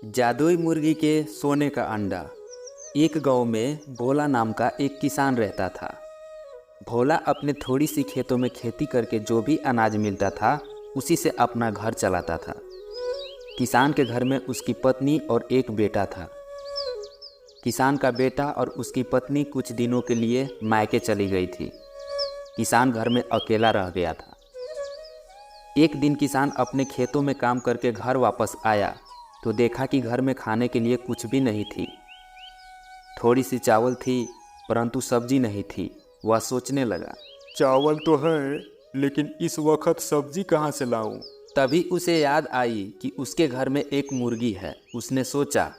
जादुई मुर्गी के सोने का अंडा। एक गांव में भोला नाम का एक किसान रहता था। भोला अपने थोड़ी सी खेतों में खेती करके जो भी अनाज मिलता था उसी से अपना घर चलाता था। किसान के घर में उसकी पत्नी और एक बेटा था। किसान का बेटा और उसकी पत्नी कुछ दिनों के लिए मायके चली गई थी। किसान घर में अकेला रह गया था। एक दिन किसान अपने खेतों में काम करके घर वापस आया तो देखा कि घर में खाने के लिए कुछ भी नहीं थी। थोड़ी सी चावल थी परंतु सब्जी नहीं थी। वह सोचने लगा, चावल तो है लेकिन इस वक्त सब्जी कहाँ से लाऊं? तभी उसे याद आई कि उसके घर में एक मुर्गी है। उसने सोचा,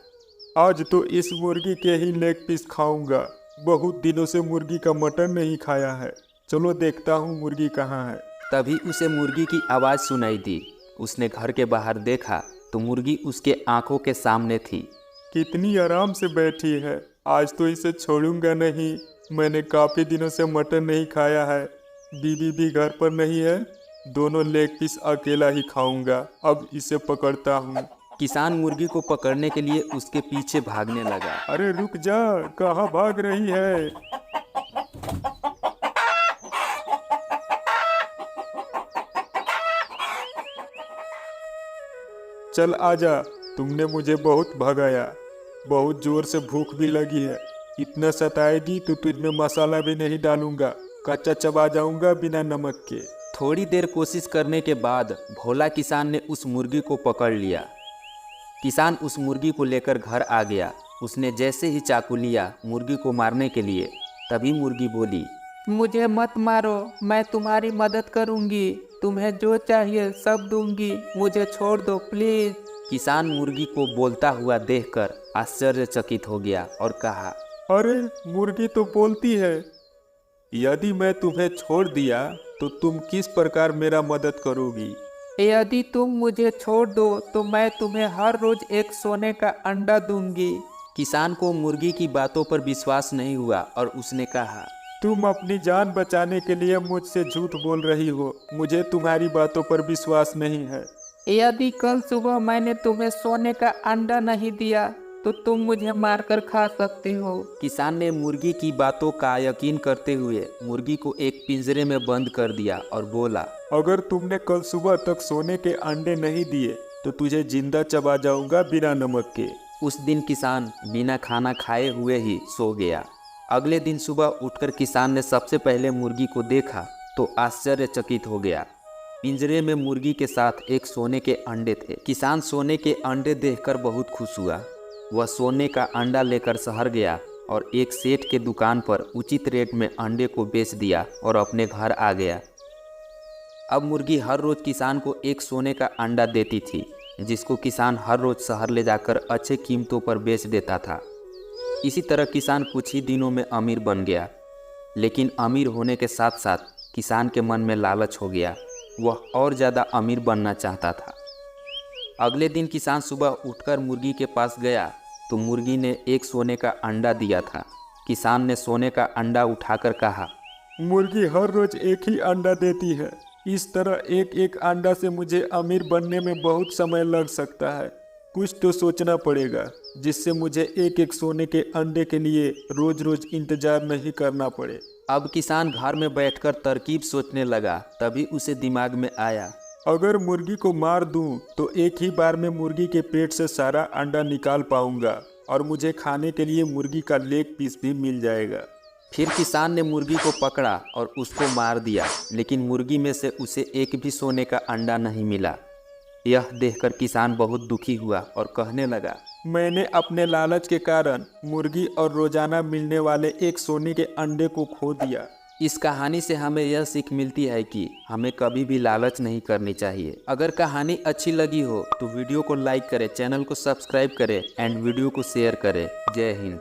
आज तो इस मुर्गी के ही लेग पीस खाऊंगा। बहुत दिनों से मुर्गी का मटन नहीं खाया है। चलो देखता हूँ मुर्गी कहाँ है। तभी उसे मुर्गी की आवाज़ सुनाई दी। उसने घर के बाहर देखा तो मुर्गी उसके आंखों के सामने थी। कितनी आराम से बैठी है। आज तो इसे छोड़ूंगा नहीं। मैंने काफ़ी दिनों से मटन नहीं खाया है। बीवी भी घर पर नहीं है। दोनों लेग पीस अकेला ही खाऊंगा। अब इसे पकड़ता हूँ। किसान मुर्गी को पकड़ने के लिए उसके पीछे भागने लगा। अरे रुक जा, कहाँ भाग रही है? चल आजा, तुमने मुझे बहुत भगाया। बहुत जोर से भूख भी लगी है। इतना सताएगी तो तुझमें मसाला भी नहीं डालूंगा। कच्चा चबा जाऊंगा बिना नमक के। थोड़ी देर कोशिश करने के बाद भोला किसान ने उस मुर्गी को पकड़ लिया। किसान उस मुर्गी को लेकर घर आ गया। उसने जैसे ही चाकू लिया मुर्गी को मारने के लिए, तभी मुर्गी बोली, मुझे मत मारो, मैं तुम्हारी मदद करूंगी। तुम्हें जो चाहिए सब दूंगी। मुझे छोड़ दो प्लीज। किसान मुर्गी को बोलता हुआ देखकर आश्चर्यचकित हो गया और कहा, अरे मुर्गी तो बोलती है। यदि मैं तुम्हें छोड़ दिया तो तुम किस प्रकार मेरा मदद करोगी? यदि तुम मुझे छोड़ दो तो मैं तुम्हें हर रोज एक सोने का अंडा दूंगी। किसान को मुर्गी की बातों पर विश्वास नहीं हुआ और उसने कहा, तुम अपनी जान बचाने के लिए मुझसे झूठ बोल रही हो। मुझे तुम्हारी बातों पर विश्वास नहीं है। यदि कल सुबह मैंने तुम्हें सोने का अंडा नहीं दिया तो तुम मुझे मारकर खा सकते हो। किसान ने मुर्गी की बातों का यकीन करते हुए मुर्गी को एक पिंजरे में बंद कर दिया और बोला, अगर तुमने कल सुबह तक सोने के अंडे नहीं दिए तो तुझे जिंदा चबा जाऊंगा बिना नमक के। उस दिन किसान बिना खाना खाए हुए ही सो गया। अगले दिन सुबह उठकर किसान ने सबसे पहले मुर्गी को देखा तो आश्चर्यचकित हो गया। पिंजरे में मुर्गी के साथ एक सोने के अंडे थे। किसान सोने के अंडे देखकर बहुत खुश हुआ। वह सोने का अंडा लेकर शहर गया और एक सेठ के दुकान पर उचित रेट में अंडे को बेच दिया और अपने घर आ गया। अब मुर्गी हर रोज किसान को एक सोने का अंडा देती थी, जिसको किसान हर रोज शहर ले जाकर अच्छे कीमतों पर बेच देता था। इसी तरह किसान कुछ ही दिनों में अमीर बन गया। लेकिन अमीर होने के साथ साथ किसान के मन में लालच हो गया। वह और ज़्यादा अमीर बनना चाहता था। अगले दिन किसान सुबह उठकर मुर्गी के पास गया तो मुर्गी ने एक सोने का अंडा दिया था। किसान ने सोने का अंडा उठाकर कहा, मुर्गी हर रोज एक ही अंडा देती है। इस तरह एक एक अंडा से मुझे अमीर बनने में बहुत समय लग सकता है। कुछ तो सोचना पड़ेगा जिससे मुझे एक एक सोने के अंडे के लिए रोज रोज इंतजार नहीं करना पड़े। अब किसान घर में बैठकर तरकीब सोचने लगा। तभी उसे दिमाग में आया, अगर मुर्गी को मार दूं तो एक ही बार में मुर्गी के पेट से सारा अंडा निकाल पाऊंगा और मुझे खाने के लिए मुर्गी का लेग पीस भी मिल जाएगा। फिर किसान ने मुर्गी को पकड़ा और उसको मार दिया। लेकिन मुर्गी में से उसे एक भी सोने का अंडा नहीं मिला। यह देखकर किसान बहुत दुखी हुआ और कहने लगा, मैंने अपने लालच के कारण मुर्गी और रोजाना मिलने वाले एक सोने के अंडे को खो दिया। इस कहानी से हमें यह सीख मिलती है कि हमें कभी भी लालच नहीं करनी चाहिए। अगर कहानी अच्छी लगी हो तो वीडियो को लाइक करें, चैनल को सब्सक्राइब करें एंड वीडियो को शेयर करें। जय हिंद।